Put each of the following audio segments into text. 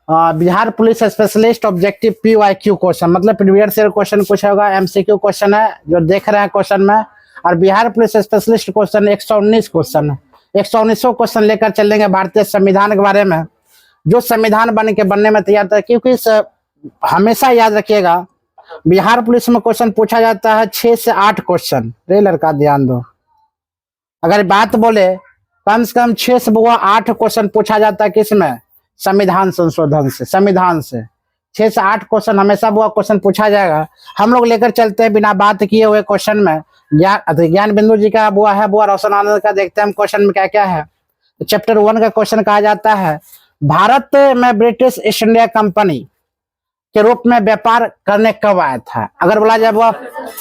Bihar police specialist objective PYQ question, मतलब previous year question कुछ होगा, MCQ क्वेश्चन है जो देख रहे हैं क्वेश्चन में। और Bihar police specialist question 119 question है, 119 क्वेश्चन लेकर चलेंगे भारतीय संविधान के बारे में, जो संविधान बनने में तैयार था। क्योंकि हमेशा याद रखिएगा, बिहार पुलिस में क्वेश्चन पूछा जाता है 6 से 8 क्वेश्चन। रे लड़का ध्यान दो, अगर बात बोले कम से कम 6 से 8 क्वेश्चन पूछा जाता है किसमें, संविधान संशोधन से, संविधान से 6 से 8 क्वेश्चन हमेशा वो क्वेश्चन पूछा जाएगा। हम लोग लेकर चलते हैं बिना बात किए हुए क्वेश्चन में। ज्ञान बिंदु जी का बुआ है, बुआ रोशन आनंद का, देखते हैं हम क्वेश्चन में क्या क्या है। तो चैप्टर 1 का क्वेश्चन कहा जाता है, भारत में ब्रिटिश ईस्ट इंडिया कंपनी के रूप में व्यापार करने कब आया था। अगर बोला जाए वो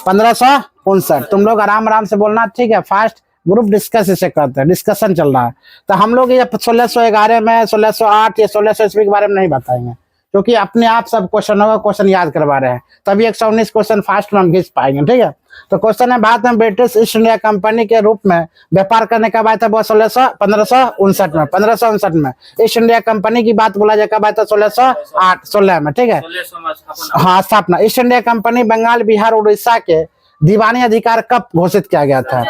1559। तुम लोग आराम आराम से बोलना, ठीक है, फास्ट ग्रुप डिस्कस इसे करते हैं, डिस्कशन चल रहा है। तो हम लोग ये 1611 में 1608 या 1600 ईस्वी के बारे में नहीं बताएंगे, क्योंकि अपने आप सब क्वेश्चन होगा, क्वेश्चन याद करवा रहे हैं, तभी 119 क्वेश्चन फास्ट में हम घिस पाएंगे, ठीक है। तो क्वेश्चन है, भारत में ब्रिटिश ईस्ट इंडिया कंपनी के रूप में व्यापार करने का बात है वो 1559 में, 1559 में ईस्ट इंडिया कंपनी की बात बोला जाए कब आया था, 1608 में, ठीक है। हाँ, स्थापना। East India Company Bengal, Bihar, Orissa के दीवानी अधिकार कब घोषित किया गया था।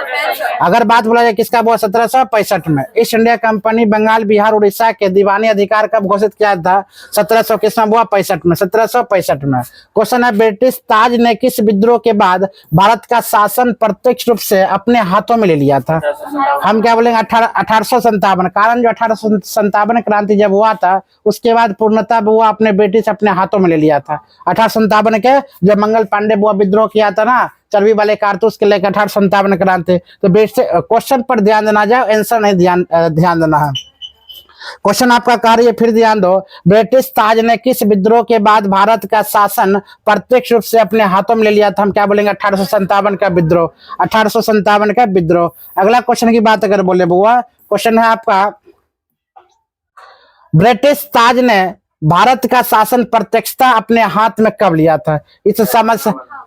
अगर बात बोला जाए किसका, वो 1765 में। East India Company Bengal, Bihar, Orissa के दीवानी अधिकार कब घोषित किया था, 1765 में, 1765 में। क्वेश्चन है, ब्रिटिश ताज ने किस विद्रोह के बाद भारत का शासन प्रत्यक्ष रूप से अपने हाथों में ले लिया था। हम क्या बोलेंगे, 1857। कारण जो 1857 क्रांति जब हुआ था, उसके बाद पूर्णतः हुआ अपने ब्रिटिश अपने हाथों में ले लिया था। 1857 के जब मंगल पांडे बुआ विद्रोह किया था ना, चर्बी वाले कारतूस के लेकर 1857 क्रांति। तो क्वेश्चन पर ध्यान देना, जाए आंसर नहीं ध्यान देना है। क्वेश्चन आपका कार्य फिर ध्यान दो, ब्रिटिश ताज ने किस विद्रोह के बाद भारत का शासन प्रत्यक्ष रूप से अपने हाथों में ले लिया था। हम क्या बोलेंगे, 1857 का विद्रोह, 1857 का विद्रोह। अगला क्वेश्चन की बात अगर बोले बुआ, क्वेश्चन है आपका, ब्रिटिश ताज ने भारत का शासन प्रत्यक्षता अपने हाथ में कब लिया था। इस समझ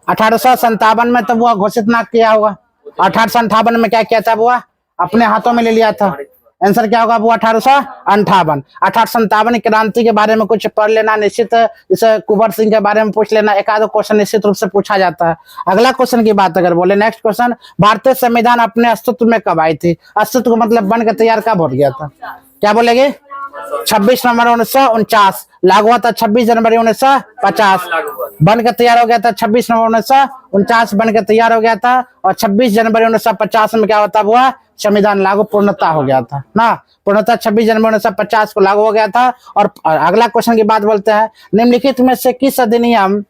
1857 में तो वो घोषित ना किया होगा, 1858 में क्या किया था, वो अपने हाथों में ले लिया था। आंसर क्या होगा, वो 1858। 1857 क्रांति के बारे में कुछ पढ़ लेना, निश्चित जैसे कुंवर सिंह के बारे में पूछ लेना, एक आध क्वेश्चन निश्चित रूप से पूछा जाता है। अगला क्वेश्चन की बात अगर बोले, नेक्स्ट क्वेश्चन, भारतीय संविधान अपने अस्तित्व में कब आई थी। अस्तित्व का मतलब बन के तैयार कब हो गया था, क्या बोलेगे, 26 नवंबर 1949। लागू हुआ था 26 जनवरी 1950। बनकर तैयार हो गया था 26 नवंबर 1949 बनकर तैयार हो गया था। और 26 जनवरी 1950 में क्या होता हुआ, संविधान लागू पूर्णतः हो गया था ना, पूर्णतः 26 जनवरी 1950 को लागू हो गया था। और अगला क्वेश्चन की बात बोलते हैं, निम्नलिखित में से किस अधिनियम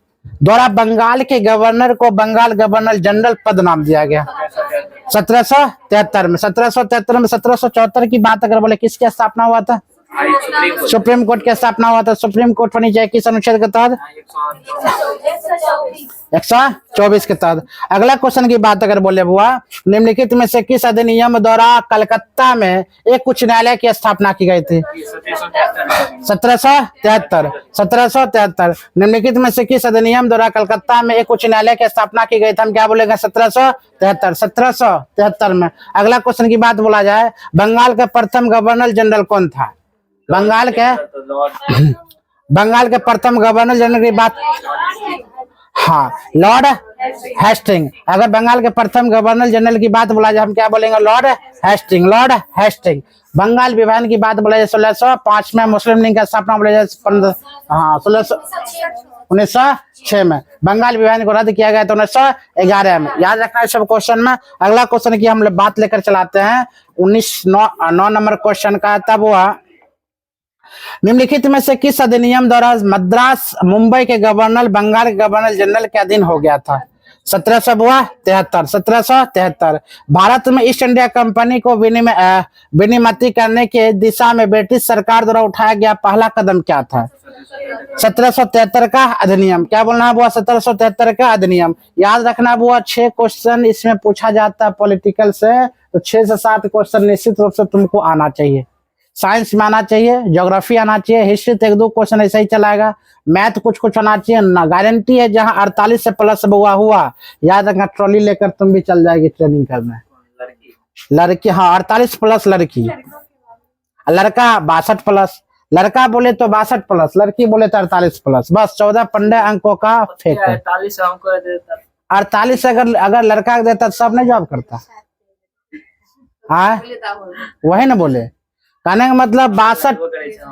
द्वारा बंगाल के गवर्नर को बंगाल गवर्नर जनरल पद नाम दिया गया। 1773 में, 1773 में। 1774 की बात अगर बोले किसकी स्थापना हुआ था, सुप्रीम कोर्ट की स्थापना हुआ था। सुप्रीम कोर्ट होनी चाहिए किस अनुच्छेद के तहत, 124 के तहत। अगला क्वेश्चन की बात अगर बोले बुआ, निम्नलिखित में से किस अधिनियम द्वारा कलकत्ता में एक उच्च न्यायालय की स्थापना की गई थी। 1773। 1773। निम्नलिखित में से किस अधिनियम द्वारा कलकत्ता में एक उच्च न्यायालय की स्थापना की गई थी। हम क्या बोलेंगे, 1773। 1773 में। अगला क्वेश्चन की बात बोला जाए, बंगाल का प्रथम गवर्नर जनरल कौन था। बंगाल के प्रथम गवर्नर जनरल की बात, हाँ, लॉर्ड हेस्टिंग। अगर बंगाल के प्रथम गवर्नर जनरल की बात बोला जाए, हम क्या बोलेंगे, Lord Hasting. Lord Hasting. Bengal विभाजन की बात बोला जाए 1605 में। मुस्लिम लीग का स्थापना बोला जाए 1906 में। बंगाल विभाजन को रद्द किया गया था 1911 में। याद रखना है सब क्वेश्चन में। अगला क्वेश्चन की हम लोग बात लेकर चलाते हैं, 9 नंबर क्वेश्चन का। तब हुआ, निम्नलिखित में से किस अधिनियम द्वारा मद्रास मुंबई के गवर्नर बंगाल के गवर्नर जनरल के अधीन हो गया था। 1773। 1773। भारत में ईस्ट इंडिया कंपनी को विनिमति करने के दिशा में ब्रिटिश सरकार द्वारा उठाया गया पहला कदम क्या था। 1773 का अधिनियम। क्या बोलना है वो, 1773 का अधिनियम। याद रखना वो 6 क्वेश्चन इसमें पूछा जाता है पॉलिटिकल से, तो 6 से 7 क्वेश्चन निश्चित रूप से तुमको आना चाहिए। साइंस में आना चाहिए, ज्योग्राफी आना चाहिए, हिस्ट्री तो 1-2 क्वेश्चन ऐसा ही चलाएगा, मैथ कुछ आना चाहिए ना। गारंटी है जहां 48 से प्लस हुआ, याद रखना ट्रॉली लेकर तुम भी चल जाएगी ट्रेनिंग करने। लड़की, हाँ, 48 प्लस लड़की, लड़का 62 प्लस। लड़का बोले तो 62 प्लस, लड़की बोले तो 48 प्लस, बस 14-15 अंकों का फेक है। 48 अंक देता, 48 अगर लड़का देता तो सब नहीं जॉब करता। हाँ वही ना बोले, कहने का मतलब 62,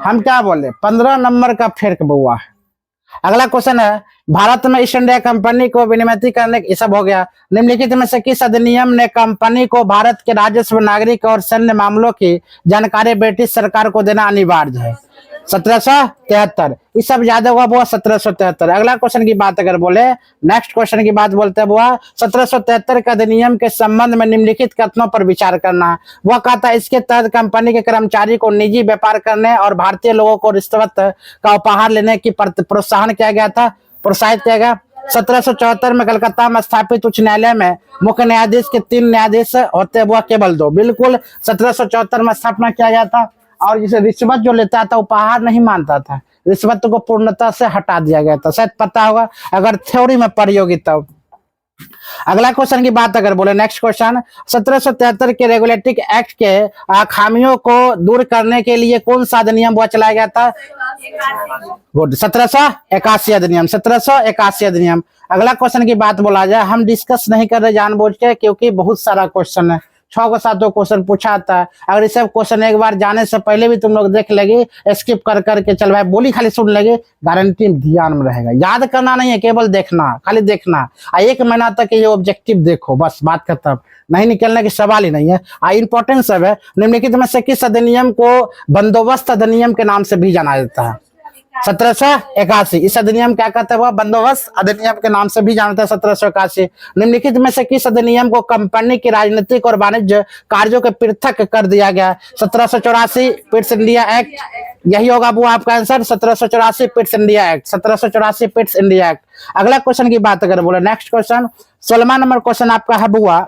हम क्या बोले 15 नंबर का फेक बउआ है। अगला क्वेश्चन है, भारत में ईस्ट इंडिया कंपनी को विनियमित करने, ये सब हो गया। निम्नलिखित में से किस अधिनियम ने कंपनी को भारत के राजस्व, नागरिक और सैन्य मामलों की जानकारी ब्रिटिश सरकार को देना अनिवार्य है? 1773। ये सब ज्यादा हुआ बुआ 1773। अगला क्वेश्चन की बात अगर बोले, नेक्स्ट क्वेश्चन की बात बोलते हैं बुआ, 1773 का अधिनियम के संबंध में निम्नलिखित कथनों पर विचार करना। वह कहता है इसके तहत कंपनी के कर्मचारी को निजी व्यापार करने और भारतीय लोगों को रिश्वत का उपहार लेने की प्रोत्साहन किया गया था, प्रोत्साहित किया गया। 1774 में कलकत्ता में स्थापित उच्च न्यायालय में मुख्य न्यायाधीश के 3 न्यायाधीश होते हुआ केवल 2। बिल्कुल 1774 में स्थापना किया गया था। और जिसे रिश्वत जो लेता था उपहार नहीं मानता था, रिश्वत को पूर्णतः से हटा दिया गया था, शायद पता होगा अगर थ्योरी में पढ़ी होगी तब। अगला क्वेश्चन की बात अगर बोले, नेक्स्ट क्वेश्चन, 1773 के रेगुलेटरी एक्ट के खामियों को दूर करने के लिए कौन सा अधिनियम वो चलाया गया था? गुड, 1781 अधिनियम, 1781 अधिनियम। अगला क्वेश्चन की बात बोला जाए, हम डिस्कस नहीं कर रहे जानबूझ के, क्योंकि बहुत सारा क्वेश्चन है, 6 को 7 क्वेश्चन पूछा था। अगर ये सब क्वेश्चन एक बार जाने से पहले भी तुम लोग देख लेगे, स्किप कर करके चल भाई बोली खाली सुन लेगे, गारंटी ध्यान में रहेगा। याद करना नहीं है, केवल देखना, खाली देखना। 1 महीना तक ये ऑब्जेक्टिव देखो, बस बात खत्म, नहीं निकलने की सवाल ही नहीं है। इंपॉर्टेंस सब है। निम्नलिखित में से किस अधिनियम को बंदोबस्त अधिनियम के नाम से भी जाना जाता है? 1781। इस अधिनियम क्या कहते हैं? वह बंदोबस्त अधिनियम के नाम से भी जानते हैं, 1781। निम्नलिखित में से किस अधिनियम को कंपनी की राजनीतिक और वाणिज्य कार्यों के पृथक कर दिया गया? 1784 पिट्स इंडिया एक्ट, यही होगा वो आपका answer, 1784 Pitt's India act, 1784 Pitt's India act. अगला क्वेश्चन की बात अगर बोले, नेक्स्ट क्वेश्चन 16वां नंबर क्वेश्चन आपका है बुआ,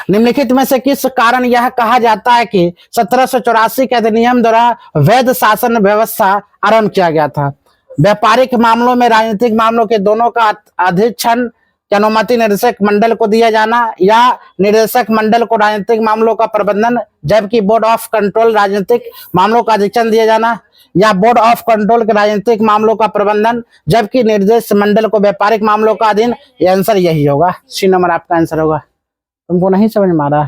निम्नलिखित में से किस कारण यह कहा जाता है कि 1784 के अधिनियम द्वारा वैध शासन व्यवस्था आरंभ किया गया था? व्यापारिक मामलों में राजनीतिक मामलों के दोनों का अधीक्षण की अनुमति निदेशक मंडल को दिया जाना, या निदेशक मंडल को राजनीतिक मामलों का प्रबंधन जबकि बोर्ड ऑफ कंट्रोल राजनीतिक मामलों का अधीक्षण दिया जाना, या बोर्ड ऑफ कंट्रोल के राजनीतिक मामलों का प्रबंधन जबकि निर्देश मंडल को व्यापारिक मामलों का अधीन? ये आंसर यही होगा, सी नंबर आपका आंसर होगा। तुमको नहीं समझ में आ रहा?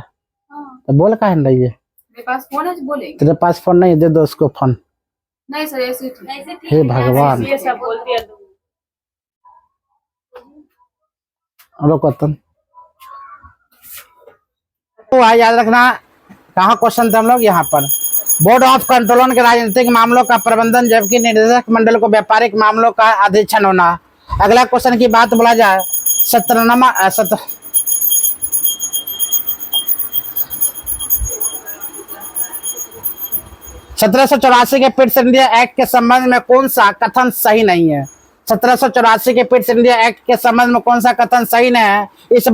तो बोल का है रही है, मेरे पास फोन है, बोले तेरे पास फोन नहीं, दे दो उसको फोन। नहीं सर, ऐसे ठीक। हे भगवान, बोल दिया रुको तुम तो याद रखना, कहाँ क्वेश्चन थे हम लोग? यहाँ पर बोर्ड ऑफ कंट्रोल के राजनीतिक मामलों का प्रबंधन जबकि निदेशक मंडल को व्यापारिक मामलों का अधीक्षण होना। अगला क्वेश्चन की बात बोला जाए, 1784 के पिट्स इंडिया एक्ट के संबंध में कौन सा कथन सही नहीं है? 1784 के पिट्स इंडिया एक्ट के संबंध में कौन सा कथन सही नहीं है? इस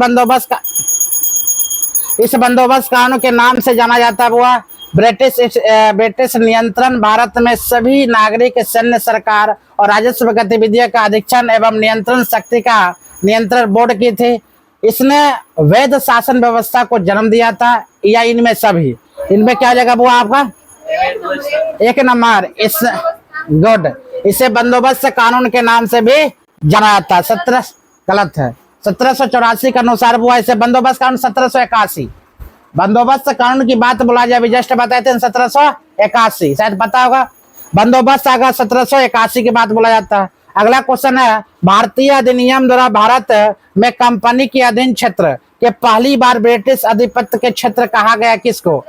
बंदोबस्त कानून के नाम से जाना जाता हुआ ब्रिटिश नियंत्रण भारत में सभी नागरिक, सैन्य, सरकार और राजस्व गतिविधियों का अधीक्षण एवं नियंत्रण शक्ति का नियंत्रण बोर्ड की थी। इसने वैध शासन व्यवस्था को जन्म दिया था, या इनमें सभी? इनमें क्या जगह हुआ आपका? 1 नंबर, इस गुड, इसे बंदोबस्त कानून के नाम से भी जाना जाता है। 17 गलत है, 1784 के अनुसार हुआ इसे बंदोबस्त कानून। 1781 बंदोबस्त कानून की बात बोला जाए, जस्ट बताए थे 1781, शायद पता होगा। बंदोबस्त अगर 1781 की बात बोला जाता है। अगला क्वेश्चन है, भारतीय अधिनियम द्वारा भारत में कंपनी के अधीन क्षेत्र के पहली बार ब्रिटिश आधिपत्य के क्षेत्र कहा गया किसको?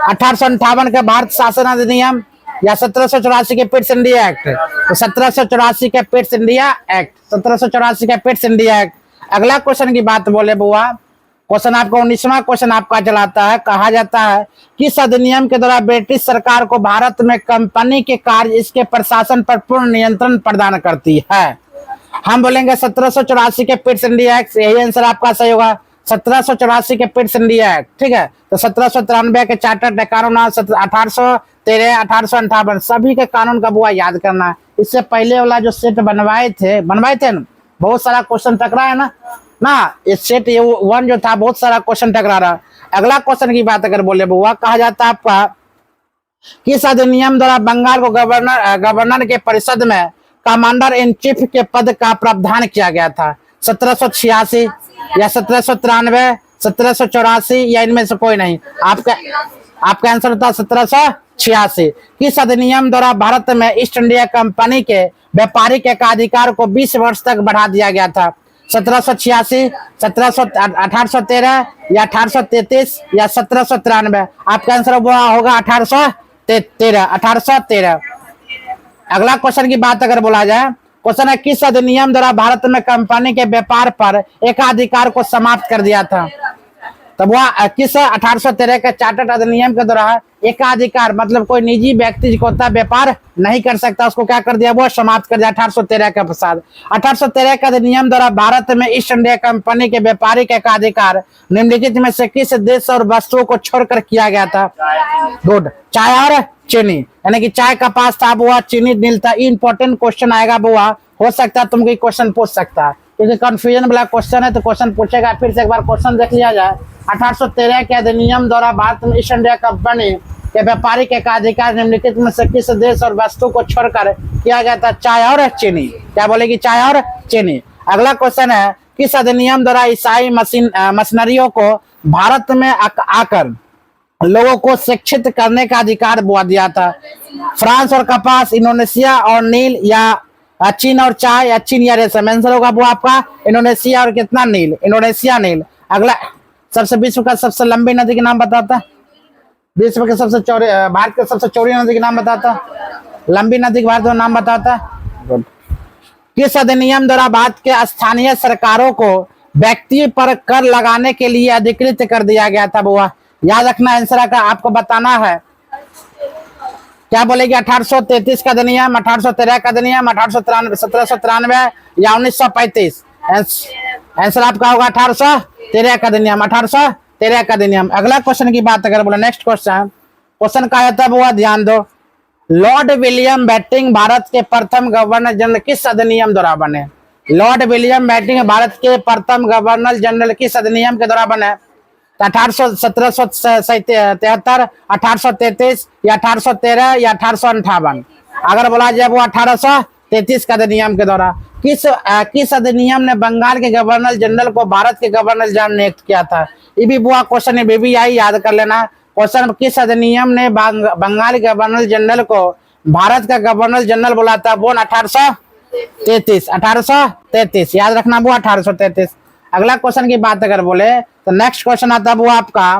1858 के भारत शासन अधिनियम, या 1784 के पिट्स इंडिया एक्ट? तो 1784 के पिट्स इंडिया एक्ट, 1784 के पिट्स इंडिया एक्ट। अगला क्वेश्चन की बात बोले बुआ, क्वेश्चन आपका 19वां क्वेश्चन आपका चलाता है, कहा जाता है किस अधिनियम के द्वारा ब्रिटिश सरकार को भारत में कंपनी के कार्य, इसके प्रशासन पर पूर्ण नियंत्रण प्रदान करती है? हम बोलेंगे 1784 के पिट्स इंडिया एक्ट, यही आंसर आपका सही होगा, 1784 के पिट्स इंडिया एक्ट। ठीक है, तो 1793 के चार्टर्ड कानून, 1813, 1858 सभी के कानून का बुआ याद करना है। इससे पहले वाला जो सेट बनवाए थे ना, बहुत सारा क्वेश्चन टकरा है ना, इस सेट 1 जो था बहुत सारा क्वेश्चन टकरा रहा। अगला क्वेश्चन की बात अगर बोले बुआ, कहा जाता है आपका किस अधिनियम द्वारा बंगाल को गवर्नर के परिषद में कमांडर इन चीफ के पद का प्रावधान किया गया था? 1786 या 1793, 1784 या इनमें से कोई नहीं? आपका आंसर था 1786। किस अधिनियम द्वारा भारत में ईस्ट इंडिया कंपनी के व्यापारिक एकाधिकार को 20 वर्ष तक बढ़ा दिया गया था? 1786, 1813 या 1833 या 1793? आपका आंसर होगा 1813। अगला क्वेश्चन की बात अगर बोला जाए, क्वेश्चन है किस अधिनियम द्वारा भारत में कंपनी के व्यापार पर एकाधिकार को समाप्त कर दिया था? तब वह किस 1813 के चार्टर्ड अधिनियम के द्वारा एकाधिकार मतलब कोई निजी व्यक्ति को होता व्यापार नहीं कर सकता, उसको क्या कर दिया? वो समाप्त कर दिया 1813 के पश्चात। 1813 के अधिनियम द्वारा भारत में ईस्ट इंडिया कंपनी के व्यापारिक एकाधिकार निम्नलिखित में से किस देश और वस्तुओं को छोड़कर किया गया था? गुड, चाय और चीनी, यानी कि चाय कपास था बुआ, चीनी नील था। इंपॉर्टेंट क्वेश्चन आएगा बुआ, हो सकता है तुमको क्वेश्चन पूछ सकता है क्योंकि कंफ्यूजन वाला क्वेश्चन है तो क्वेश्चन पूछेगा। फिर से एक बार क्वेश्चन देख लिया जाए। 1813 के अधिनियम द्वारा भारत में ईस्ट इंडिया कंपनी के व्यापारिक एकाधिकार निम्नलिखित में से किस देश और वस्तु को छोड़कर किया गया था? चाय और चीनी। क्या बोलेगी? चाय और चीनी। अगला क्वेश्चन है किस अधिनियम द्वारा ईसाई मशीनरियों को भारत में आकर लोगों को शिक्षित करने का अधिकार बुआ दिया था? फ्रांस और कपास, इंडोनेशिया और नील या चीन और चाय या चीन या रेशम? आंसर होगा वो आपका इंडोनेशिया और कितना? नील, इंडोनेशिया नील। अगला सबसे विश्व का सबसे लंबी नदी के नाम बताता, विश्व के सबसे चौड़ी, भारत के सबसे चौड़ी नदी के नाम बताता, लंबी नदी के भारत में नाम बताता। किस अधिनियम द्वारा भारत के स्थानीय सरकारों को व्यक्ति पर कर लगाने के लिए अधिकृत कर दिया गया था बुआ? याद रखना, आंसर का आपको बताना है। क्या बोलेगी? 1833 का अधिनियम, 1813 का अधिनियम, 1893, 1793 या 1935? आंसर आपका होगा 1813 का अधिनियम, 1813 का अधिनियम। अगला क्वेश्चन की बात अगर बोले, नेक्स्ट क्वेश्चन का है तब हुआ, ध्यान दो। लॉर्ड विलियम बेंटिंक भारत के प्रथम गवर्नर जनरल किस अधिनियम द्वारा बने? लॉर्ड विलियम बेंटिंक भारत के प्रथम गवर्नर जनरल किस अधिनियम के द्वारा बने? 1773, 1833 या 1813 या 1858? अगर बोला जाए वो 1833 का अधिनियम के द्वारा। किस अधिनियम ने बंगाल के गवर्नर जनरल को भारत के गवर्नर जनरल नियुक्त किया था? ये भी बुआ क्वेश्चन है, BBI याद कर लेना। क्वेश्चन किस अधिनियम ने बंगाल के गवर्नर जनरल को भारत का गवर्नर जनरल बोला था? वो 1833, 1833 याद रखना वो 1833। अगला क्वेश्चन की बात अगर बोले तो नेक्स्ट क्वेश्चन आता है वो आपका,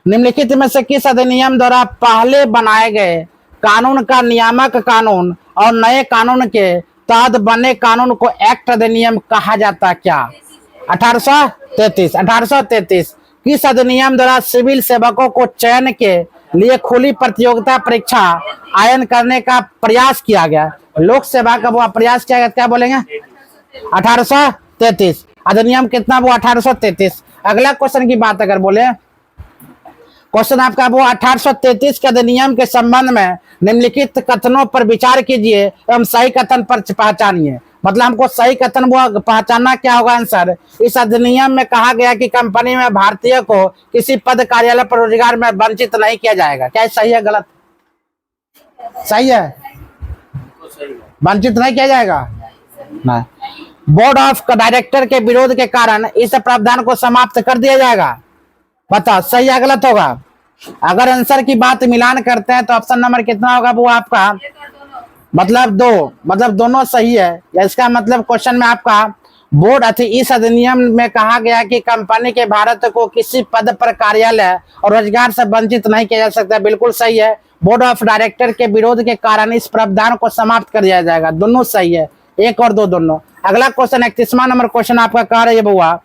निम्नलिखित में से किस अधिनियम द्वारा पहले बनाए गए कानून का नियामक कानून और नए कानून के तहत बने कानून को एक्ट अधिनियम कहा जाता है? क्या? 1833, 1833। किस अधिनियम द्वारा सिविल सेवकों को चयन के लिए खुली प्रतियोगिता परीक्षा आयोजन करने का प्रयास किया गया? लोक सेवा का वो प्रयास किया गया, क्या बोलेंगे? 1833। अधिनियम कितना? वो 1833। अगला क्वेश्चन की बात अगर बोले, क्वेश्चन आपका वो 1833 के अधिनियम के संबंध में निम्नलिखित कथनों पर विचार कीजिए एवं सही कथन पर पहचानिए। मतलब हमको सही कथन वो पहचानना क्या होगा आंसर? इस अधिनियम में कहा गया कि कंपनी में भारतीय को किसी पद कार्यालय पर रोजगार में वंचित नहीं किया जाएगा। क्या सही है गलत? सही है, वंचित नहीं किया जाएगा ना। बोर्ड ऑफ डायरेक्टर के विरोध के कारण इस प्रावधान को समाप्त कर दिया जाएगा। बताओ सही या गलत होगा? अगर आंसर की बात मिलान करते हैं तो ऑप्शन नंबर कितना होगा वो आपका? मतलब 2, मतलब दोनों सही है। इसका मतलब क्वेश्चन में आपका बोर्ड इस अधिनियम में कहा गया कि कंपनी के भारत को किसी पद पर कार्यालय और रोजगार से वंचित नहीं किया जा सकता। बिल्कुल सही है। बोर्ड ऑफ डायरेक्टर के विरोध के कारण इस प्रावधान को समाप्त कर दिया जाएगा। दोनों सही है, 1 और 2 दोनों। अगला क्वेश्चन 31वां नंबर क्वेश्चन आपका कह रही है बुआ,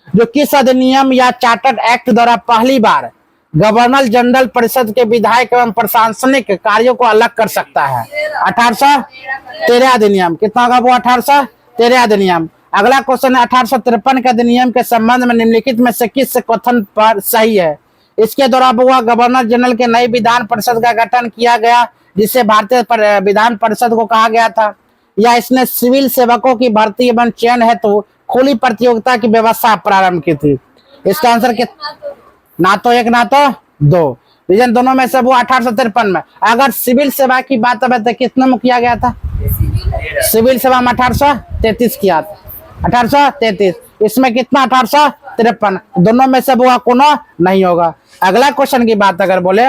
जो किस अधिनियम या चार्टर्ड एक्ट द्वारा पहली बार गवर्नर जनरल परिषद के विधायक एवं प्रशासनिक कार्यों को अलग कर सकता है? 1813 अधिनियम। कितना होगा वो? 1813 अधिनियम। अगला क्वेश्चन है 1853 के अधिनियम के संबंध में निम्नलिखित में से किस कथन पर सही है? इसके द्वारा हुआ गवर्नर जनरल के नई विधान परिषद का गठन किया गया जिसे भारतीय विधान परिषद को कहा गया था, या इसने सिविल सेवकों की भर्ती एवं चयन हेतु खुली प्रतियोगिता की व्यवस्था प्रारंभ की थी? इसका आंसर ना तो 1 ना तो 2। रीजन दोनों में से वो 1853 में। अगर सिविल सेवा की बात है तो कितने में किया गया था? सिविल सेवा में 1833 किया था, 1833। इसमें कितना? 1853। दोनों में से वो कोनो नहीं होगा। अगला क्वेश्चन की बात अगर बोले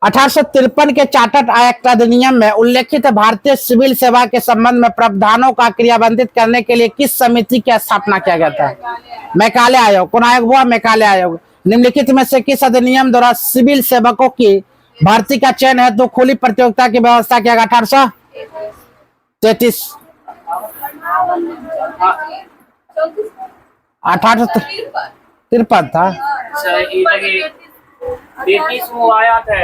1853 के चार्टर्ड एक्ट अधिनियम में उल्लेखित भारतीय सिविल सेवा के संबंध में प्रावधानों का क्रियान्वित करने के लिए किस समिति की स्थापना किया गया था? मैकाले आयोग। कौन आयोग हुआ? मैकाले आयोग। निम्नलिखित में से किस अधिनियम द्वारा सिविल सेवकों की भर्ती का चयन है तो खुली प्रतियोगिता की व्यवस्था किया गया? 1833। 1853 था। अच्छा, ये 33 वो आया था,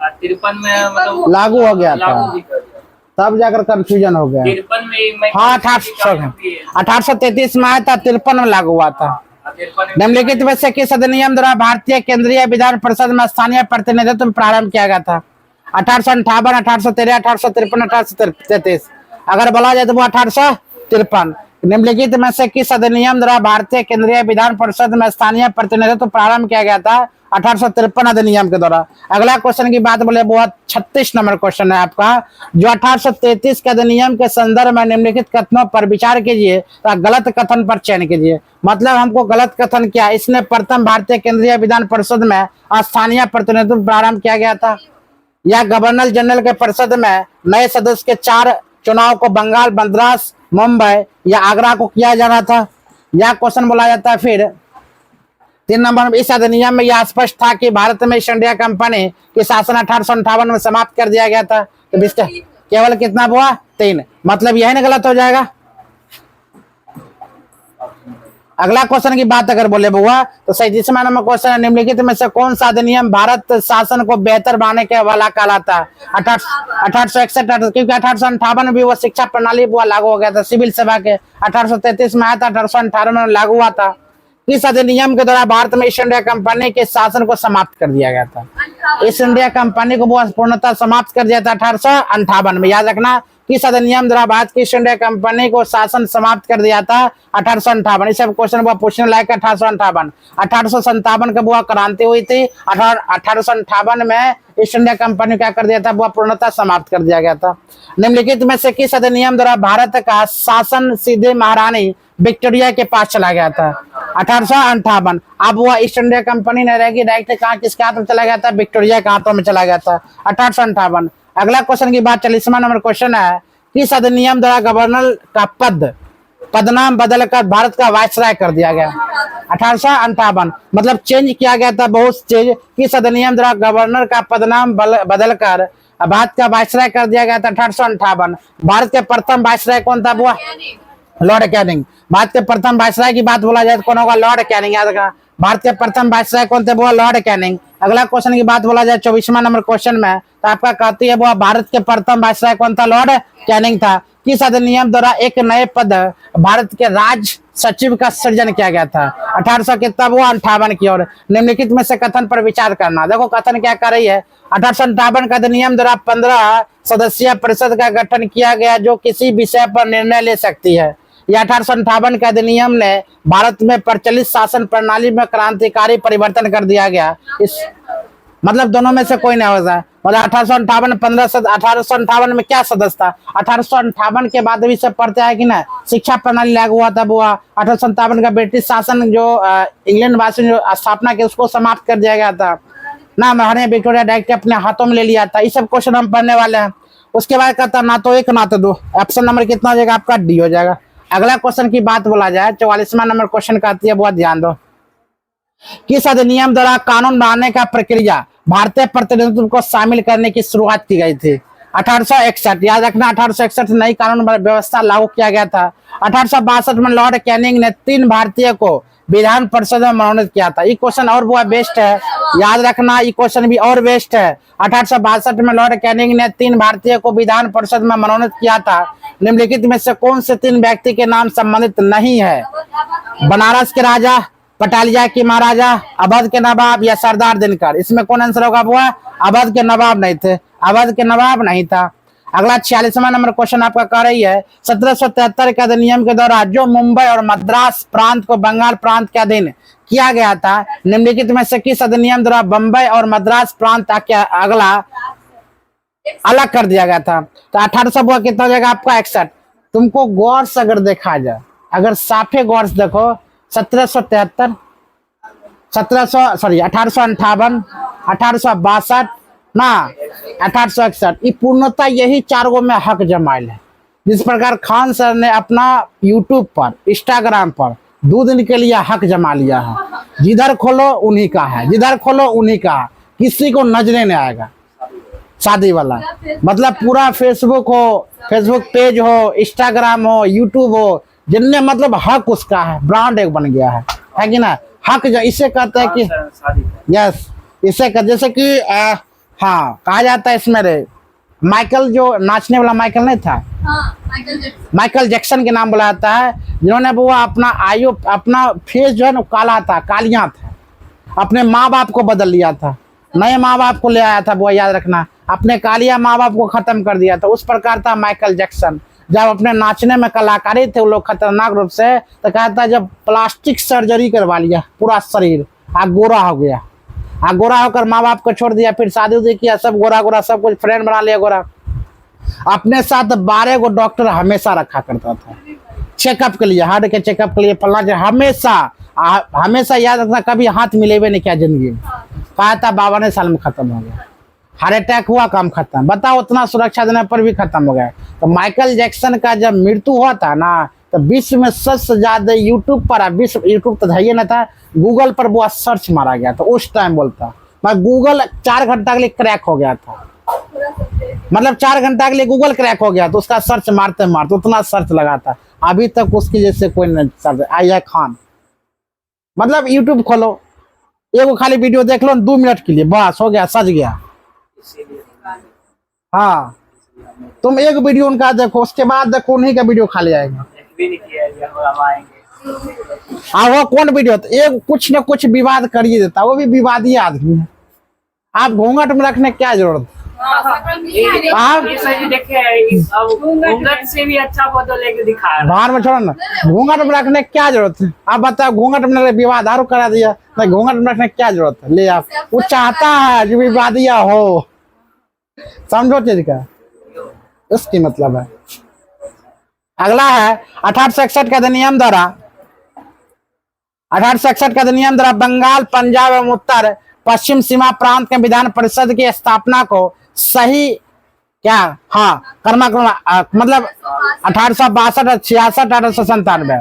53 में मतलब लागू हो गया था, लागू भी कर दिया। तब जाकर कंफ्यूजन हो गया। 53 में हाँ 1833 में आया था, 53 में लागू हुआ था। 53 निम्नलिखित में से किस अधिनियम द्वारा भारतीय केंद्रीय विधान परिषद में स्थानीय प्रतिनिधित्व प्रारंभ किया गया था? 1858, 1813, 1853, 1833। अगर बोला जाए तो वो 1853। निम्नलिखित में से किस अधिनियम द्वारा भारतीय केंद्रीय विधान परिषद में स्थानीय प्रतिनिधित्व प्रारंभ किया गया था? 1853 अधिनियम के द्वारा। अगला क्वेश्चन की बात बोले बहुत 36 नंबर क्वेश्चन है आपका, जो 1833 के अधिनियम के संदर्भ में निम्नलिखित कथनों पर विचार कीजिए तथा गलत कथन पर चयन कीजिए। मतलब हमको गलत कथन क्या? इसने प्रथम भारतीय केंद्रीय विधान परिषद में स्थानीय प्रतिनिधित्व प्रारंभ किया गया था, या गवर्नर जनरल के परिषद में नए सदस्य के 4 चुनाव को बंगाल, मद्रास, मुंबई या आगरा को किया जाना था, या क्वेश्चन बोला जाता है फिर 3 नंबर में इस अधिनियम में यह स्पष्ट था कि भारत में ईस्ट इंडिया कंपनी के शासन 1858 में समाप्त कर दिया गया था। तो इसका केवल कितना हुआ? 3। मतलब यही ना गलत हो जाएगा। अगला क्वेश्चन की बात अगर बोले बुआ तो 37वां नंबर क्वेश्चन है, निम्नलिखित में से कौन सा अधिनियम भारत शासन को बेहतर बनाने के वाला कहलाता है? 1861, क्योंकि 1858 में भी वो शिक्षा प्रणाली बुआ लागू हो गया था सिविल सेवा के। 1833 में आया था, 1858 में लागू हुआ था। इस अधिनियम के द्वारा भारत में ईस्ट इंडिया कंपनी के शासन को समाप्त कर दिया गया था। ईस्ट इंडिया कंपनी को पूर्णतः समाप्त कर दिया था 1858 में। याद रखना, किस अधिनियम द्वारा भारत की ईस्ट इंडिया कंपनी को शासन समाप्त कर दिया था? 1858। इस सब क्वेश्चन वो पूछने लायक 1858। 1857 का वो क्रांति हुई थी। 1858 में ईस्ट इंडिया कंपनी क्या कर दिया था? वो पूर्णतः समाप्त कर दिया गया था। निम्नलिखित में से किस अधिनियम द्वारा भारत का शासन सीधे महारानी विक्टोरिया के पास चला गया था? 1858। अब वह ईस्ट इंडिया कंपनी नहीं रहेगी, डायरेक्ट कहाँ किसके हाथ में चला गया था? विक्टोरिया के हाथों में चला गया था, 1858। अगला क्वेश्चन की बात 40वां नंबर क्वेश्चन है, किस अधिनियम द्वारा गवर्नर का पदनाम बदलकर भारत का वायसराय कर दिया गया? 1858। मतलब चेंज किया गया था बहुत चीज। किस अधिनियम द्वारा गवर्नर का पदनाम बदलकर भारत का वायसराय कर दिया गया था? 1858। भारत के प्रथम वायसराय कौन था बुआ? Lord Canning. भारत के प्रथम वायसराय की बात बोला जाए तो कौन होगा? Lord Canning. याद रखना, भारत के प्रथम वायसराय कौन थे? वो लॉर्ड कैनिंग। अगला क्वेश्चन की बात बोला जाए 24वां नंबर क्वेश्चन में, तो आपका कहती है वो भारत के प्रथम वायसराय कौन था? लॉर्ड कैनिंग था। किस अधिनियम द्वारा एक नए पद भारत के राज सचिव का सृजन किया गया था? 1858 की ओर। निम्नलिखित में से कथन पर विचार करना। देखो कथन क्या कर रही है, 1858 का अधिनियम द्वारा 15 सदस्यीय परिषद का गठन किया गया जो किसी विषय पर निर्णय ले सकती है। यह 1858 का अधिनियम ने भारत में प्रचलित शासन प्रणाली में क्रांतिकारी परिवर्तन कर दिया गया। इस मतलब दोनों में से कोई नहीं होगा। मतलब 1858 1858 में क्या सदस्य था? 1858 के बाद भी सब पढ़ते हैं कि ना, शिक्षा प्रणाली लागू हुआ था वो। 1857 का ब्रिटिश शासन जो इंग्लैंड वासी जो स्थापना की उसको समाप्त कर दिया गया था ना, महारानी विक्टोरिया डायरेक्ट अपने हाथों में ले लिया था। ये सब क्वेश्चन हम पढ़ने वाले हैं। उसके बाद कहता ना तो 1 ना तो 2, ऑप्शन नंबर कितना हो जाएगा आपका? डी हो जाएगा। अगला क्वेश्चन की बात बोला जाए 44वां नंबर क्वेश्चन का आती है, बहुत ध्यान दो। किस अधिनियम द्वारा कानून बनाने का प्रक्रिया भारतीय प्रतिनिधित्व को शामिल करने की शुरुआत की गई थी? 1861। याद रखना, 1861 नई कानून व्यवस्था लागू किया गया था। 1862 में लॉर्ड कैनिंग ने 3 भारतीय को विधान परिषद में मनोनीत किया था। ये क्वेश्चन और वो बेस्ट है, याद रखना, ये क्वेश्चन भी और बेस्ट है। 1862 में लॉर्ड कैनिंग ने 3 भारतीय को विधान परिषद में मनोनीत किया था। निम्नलिखित में से कौन से 3 व्यक्ति के नाम संबंधित नहीं है? बनारस के राजा, पटालिया के महाराजा, अवध के नवाब या सरदार दिनकर। इसमें कौन आंसर होगा बुआ? अवध के नवाब नहीं थे, अवध के नवाब नहीं था। अगला 46वां नंबर क्वेश्चन आपका कह रही है 1773 के अधिनियम के दौरान जो मुंबई और मद्रास प्रांत को बंगाल प्रांत के अधीन किया गया था, निम्नलिखित में से किस अधिनियम द्वारा बंबई और मद्रास प्रांत का अगला अलग कर दिया गया था? तो 1800 बुआ कितना हो जाएगा आपका 61। तुमको गौर से अगर देखा जाए, अगर साफे गौर से देखो 1773 1858 1862 ना 1861, ये पूर्णतः यही चारों में हक जमाइल है। जिस प्रकार खान सर ने अपना यूट्यूब पर इंस्टाग्राम पर 2 दिन के लिए हक जमा लिया है, जिधर खोलो उन्हीं का है, जिधर खोलो उन्हीं का है, किसी को नजरे नहीं आएगा शादी वाला। मतलब पूरा फेसबुक हो, फेसबुक पेज हो, इंस्टाग्राम हो, यूट्यूब हो, जिनने मतलब हक उसका है, ब्रांड एक बन गया है कि ना? हक जो इसे कहते हैं कि यस, इसे कहते जैसे कि हाँ कहा जाता है इसमें रे, माइकल जो नाचने वाला माइकल नहीं था, माइकल जैक्सन के नाम बुलाया जाता है, जिन्होंने वो अपना फेस जो है ना काला था, कालियां था, अपने माँ बाप को बदल लिया था, नए माँ बाप को ले आया था, वो याद रखना, अपने कालिया माँ बाप को खत्म कर दिया था। उस प्रकार था माइकल जैक्सन। जब अपने नाचने में कलाकारी थे वो लोग खतरनाक रूप से, तो कहता जब प्लास्टिक सर्जरी करवा लिया पूरा शरीर, गोरा हो गया, गोरा होकर माँ बाप को छोड़ दिया, फिर शादी उदी किया, सब गोरा गोरा, सब कुछ फ्रेंड बना लिया गोरा। अपने साथ 12 गो डॉक्टर हमेशा रखा करता था चेकअप के लिए, हार्ट के चेकअप के लिए, फलना हमेशा याद रखना, कभी हाथ मिलेवे नहीं क्या जिंदगी में। कहा था 52 साल में खत्म हो गया, हार्ट अटैक हुआ, काम खत्म। बताओ उतना सुरक्षा देने पर भी खत्म हो गया। तो माइकल जैक्सन का जब मृत्यु हुआ था ना, तो विश्व में सबसे ज्यादा यूट्यूब पर, विश्व यूट्यूब तो है ना था, गूगल पर वो सर्च मारा गया था उस टाइम। बोलता मैं गूगल 4 घंटा के लिए क्रैक हो गया था, मतलब 4 घंटा के लिए गूगल क्रैक हो गया, तो उसका सर्च मारते मारते उतना सर्च लगा था। अभी तक उसकी जैसे कोई नहीं सर्च। आया खान, मतलब यूट्यूब खोलो, एगो खाली वीडियो देख लो 2 मिनट के लिए, बस हो गया, सज गया। हाँ, तुम एक वीडियो उनका देखो, उसके बाद देखो उन्हीं का वीडियो खाली आएगा। हाँ, वो कौन वीडियो था, एक कुछ न कुछ विवाद कर ही देता, वो भी विवादी आदमी है। आप घूंघट में रखने क्या जरूरत? आप घूंघट से भी अच्छा फोटो लेके दिखा, बाहर में छोड़ो ना, घूंघट में रखने क्या जरूरत है? आप बताओ, घूंघट में विवाद आरोप करा दिया, नहीं घूंघट में रखने क्या जरूरत है? ले आप, वो चाहता है कि विवादिया हो, समझो चीज का, इसकी मतलब है। अगला है 1861 का अधिनियम द्वारा, 1861 का अधिनियम द्वारा बंगाल, पंजाब एवं उत्तर पश्चिम सीमा प्रांत के विधान परिषद की स्थापना को सही क्या? हाँ, मतलब 1862 66 1897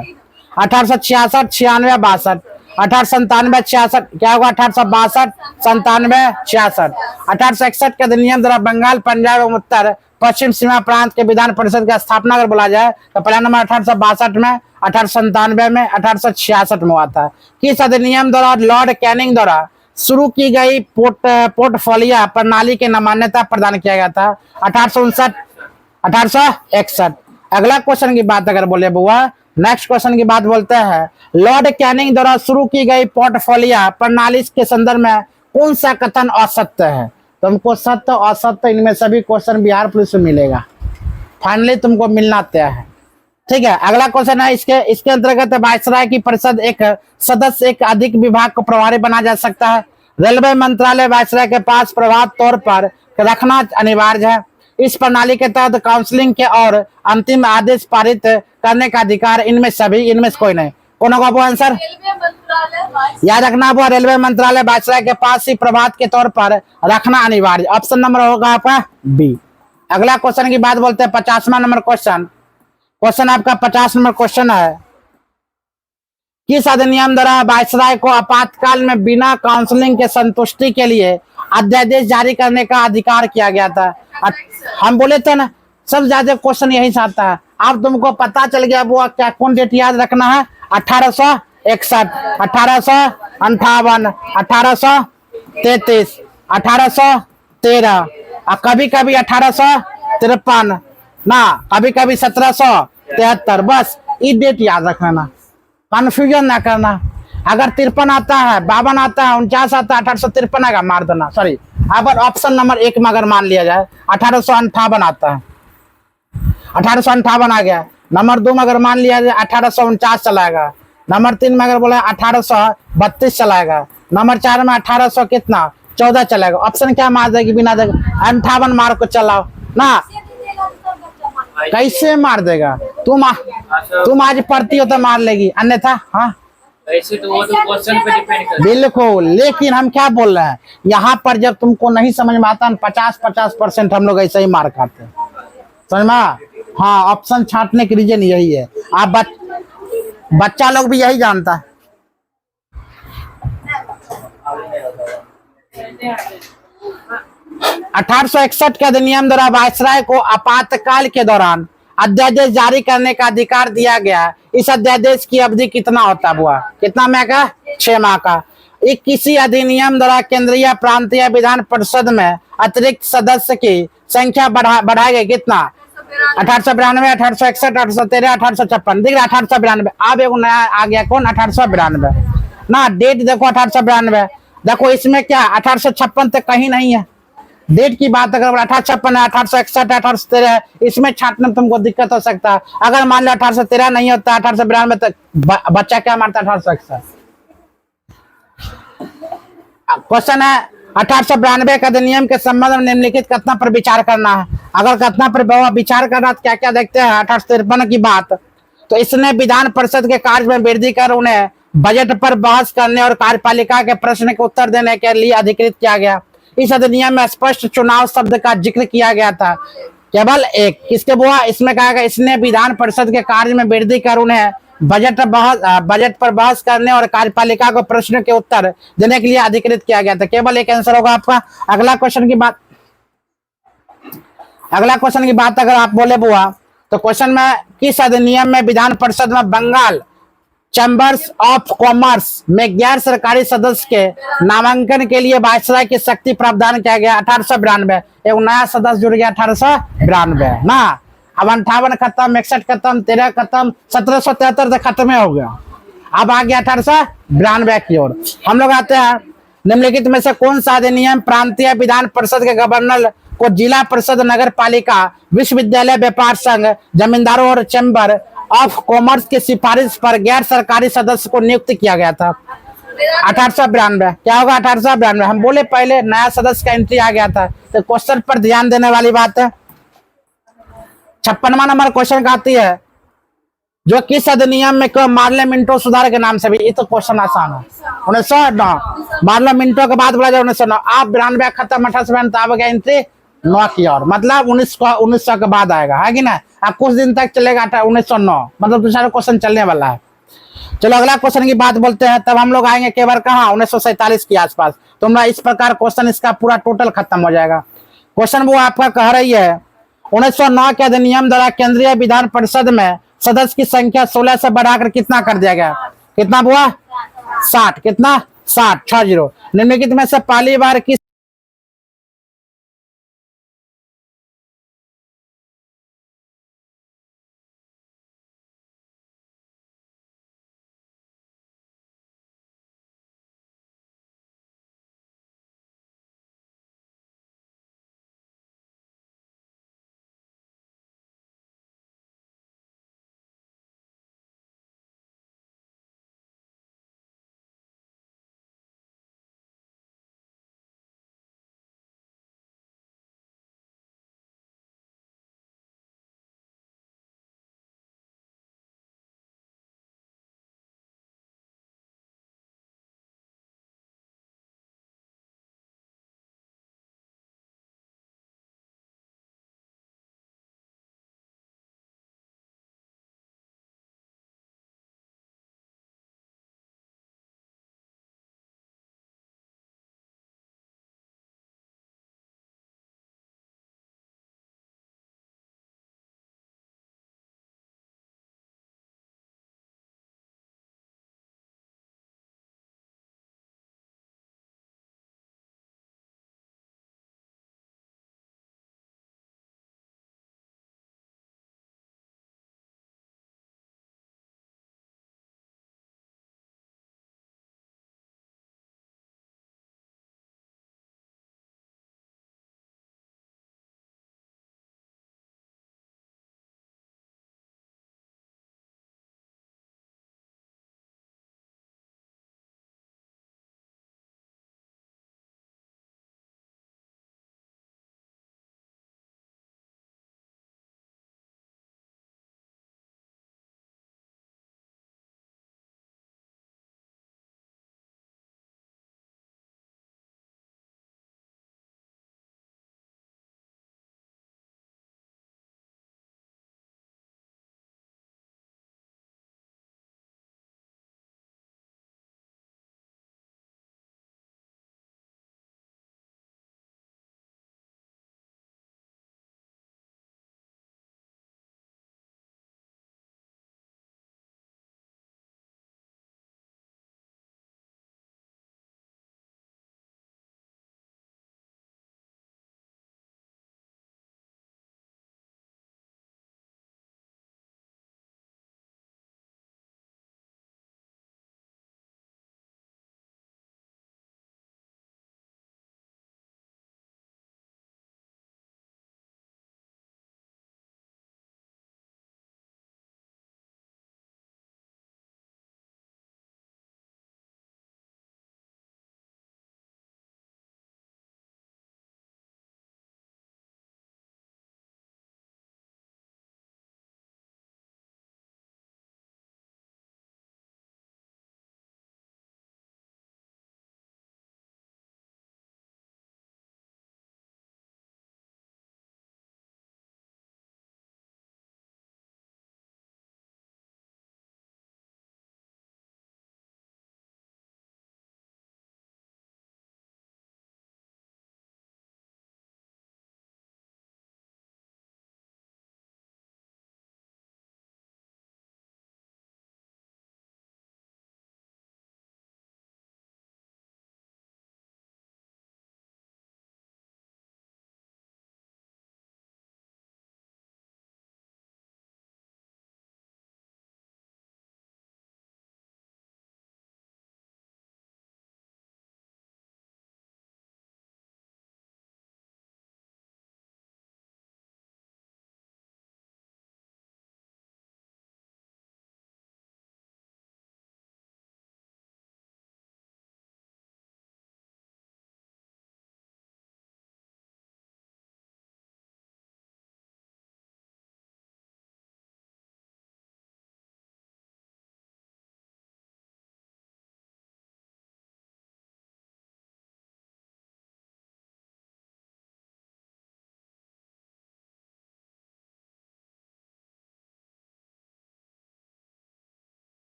1866 96 62 1897 66 क्या होगा? 1862 97 66 1861 के अधिनियम द्वारा बंगाल, पंजाब एवं उत्तर पश्चिम सीमा प्रांत के विधान परिषद की स्थापना अगर बोला जाए तो पहला नंबर 1862 में, 1897 में, 1866 में हुआ था। किस अधिनियम द्वारा लॉर्ड कैनिंग द्वारा शुरू की गई पोर्टफोलियो प्रणाली के मान्यता प्रदान किया गया था? 1859 1861। अगला क्वेश्चन की बात अगर बोले बुआ, नेक्स्ट क्वेश्चन की बात बोलते हैं, लॉर्ड कैनिंग द्वारा शुरू की गई पोर्टफोलियो प्रणाली के संदर्भ में कौन सा कथन असत्य है? तुमको सत्य असत्य इनमें सभी क्वेश्चन बिहार पुलिस में मिलेगा, फाइनली तुमको मिलना तय है। ठीक है, अगला क्वेश्चन है इसके अंतर्गत वायसराय की परिषद एक सदस्य एक अधिक विभाग को प्रभारी बना जा सकता है। रेलवे मंत्रालय वायसराय के पास प्रभाव तौर पर रखना अनिवार्य है। इस प्रणाली के तहत काउंसिलिंग के और अंतिम आदेश पारित करने का अधिकार इनमें से कोई नहीं। कौन होगा वो आंसर? याद रखना, वो रेलवे मंत्रालय वायसराय के पास ही प्रभाव के तौर पर रखना अनिवार्य। ऑप्शन नंबर होगा आपका बी। अगला क्वेश्चन की बात बोलते हैं 50वां नंबर क्वेश्चन आपका 50 नंबर क्वेश्चन है, किस अधिनियम द्वारा वायसराय को आपातकाल में बिना काउंसलिंग के संतुष्टि के लिए अध्यादेश जारी करने का अधिकार किया गया था? हम बोले थे ना, सब ज्यादा क्वेश्चन यही से आता है। अब तुमको पता चल गया वो क्या, कौन डेट याद रखना है? 1861, 1858, 1833, 1813 और कभी कभी 1853 ना, कभी कभी 1773। बस ये डेट याद रखना, कंफ्यूजन ना करना। अगर 53 आता है, 52 आता है, 49 आता है, 1853 आएगा, मार देना। सॉरी, अगर ऑप्शन नंबर 1 में अगर मान लिया जाए 1858 आता है, 1858 आ गया। नंबर 2 में अगर मान लिया जाए 1849 चलाएगा। नंबर 3 में अगर बोला 1832 चलाएगा। नंबर 4 में 1800 कितना 14 चलाएगा। ऑप्शन क्या मार देगी बिना देगा 58 मार को चलाओ ना, कैसे मार देगा। तुम आज पढ़ती हो तो मार लेगी, अन्यथा हाँ ऐसे तो वो तो क्वेश्चन पे डिपेंड करता है। बिल्कुल। लेकिन हम क्या बोल रहे हैं, यहाँ पर जब तुमको नहीं समझ में आता 50-50% हम लोग ऐसे ही मार खाते हैं, समझ में। हाँ, ऑप्शन छांटने की रीजन यही है। आप बच्चा लोग भी यही जानता है। 1861 के अधिनियम द्वारा वायसराय को आपातकाल के दौरान अध्यादेश जारी करने का अधिकार दिया गया। इस अध्यादेश की अवधि कितना होता हुआ, कितना माह का 6 माह का। एक किसी अधिनियम द्वारा केंद्रीय प्रांतीय विधान परिषद में अतिरिक्त सदस्य की संख्या बढ़ाई गई कितना 1892, 1861, 1813, 1856। देख रहे 1892। अब एक नया आ गया कौन 1892 ना। डेट देखो 1892। देखो इसमें क्या 1856 तक कहीं नहीं है डेट की बात। अगर 1856 है, 1861 है, 1813 इसमें छांटने में तुमको दिक्कत हो सकता है। अगर मान लो 1813 नहीं होता 1892 तक बच्चा क्या मारता 1861। क्वेश्चन है 1892 के अधिनियम के संबंध में निम्नलिखित कथन पर विचार करना है। अगर कथन पर विचार करना तो क्या क्या देखते हैं 1853 की बात। तो इसने विधान परिषद के कार्य में वृद्धि कर उन्हें बजट पर बहस करने और कार्यपालिका के प्रश्न के उत्तर देने के लिए अधिकृत किया गया। इस अधिनियम में स्पष्ट चुनाव शब्द का जिक्र किया गया था केवल एक किसके बुआ। इसमें कहा गया इसने विधान परिषद के कार्य में वृद्धि कर उन्हें बजट पर बहस करने और कार्यपालिका को प्रश्न के उत्तर देने के लिए अधिकृत किया गया था। केवल एक आंसर होगा आपका। अगला क्वेश्चन की बात अगर आप बोले बुआ तो क्वेश्चन में किस अधिनियम में विधान परिषद में बंगाल चैम्बर्स ऑफ कॉमर्स में गैर सरकारी सदस्य के नामांकन के लिए वायसराय की शक्ति प्रावधान किया गया 1892। एक नया सदस्य जुड़ गया 1892 ना। अब 58 खत्म, 61 खत्म, 13 खत्म, 1773 तक खत्म हो गया। अब आ गया 1892 की ओर। हम लोग आते हैं निम्नलिखित में से कौन सा अधिनियम प्रांतीय विधान परिषद के गवर्नर को जिला परिषद, नगर पालिका, विश्वविद्यालय, व्यापार संघ, जमींदारों और चैम्बर ऑफ कॉमर्स की सिफारिश पर गैर सरकारी सदस्य को नियुक्त किया गया था 1892। क्या होगा 1892। हम बोले पहले नया सदस्य का एंट्री आ गया था। तो क्वेश्चन पर ध्यान देने वाली बात है। 56वां नंबर क्वेश्चन का आती है जो किस अधिनियम में मार्ले मिंटो सुधार के नाम से भी। ये तो क्वेश्चन आसान है। 1909 मार्ले मिंटो के बाद बोला जाए 1909। आप 92 खत्म 1892 गया एंट्री 9 की ओर, मतलब 1900 के बाद आएगा है कि ना। अब कुछ दिन तक चलेगा 1909, मतलब दूसरा क्वेश्चन चलने वाला है। चलो अगला क्वेश्चन की बात बोलते हैं। तब हम लोग आएंगे केवल कहाँ 1947 के आसपास। तो इस प्रकार क्वेश्चन इसका पूरा टोटल खत्म हो जाएगा। क्वेश्चन वो आपका कह रही है 1909 के अधिनियम द्वारा केंद्रीय विधान परिषद में सदस्य की संख्या 16 से बढ़ाकर कितना कर दिया गया। कितना हुआ 60। कितना 60 60। निम्नलिखित में से पहली बार किस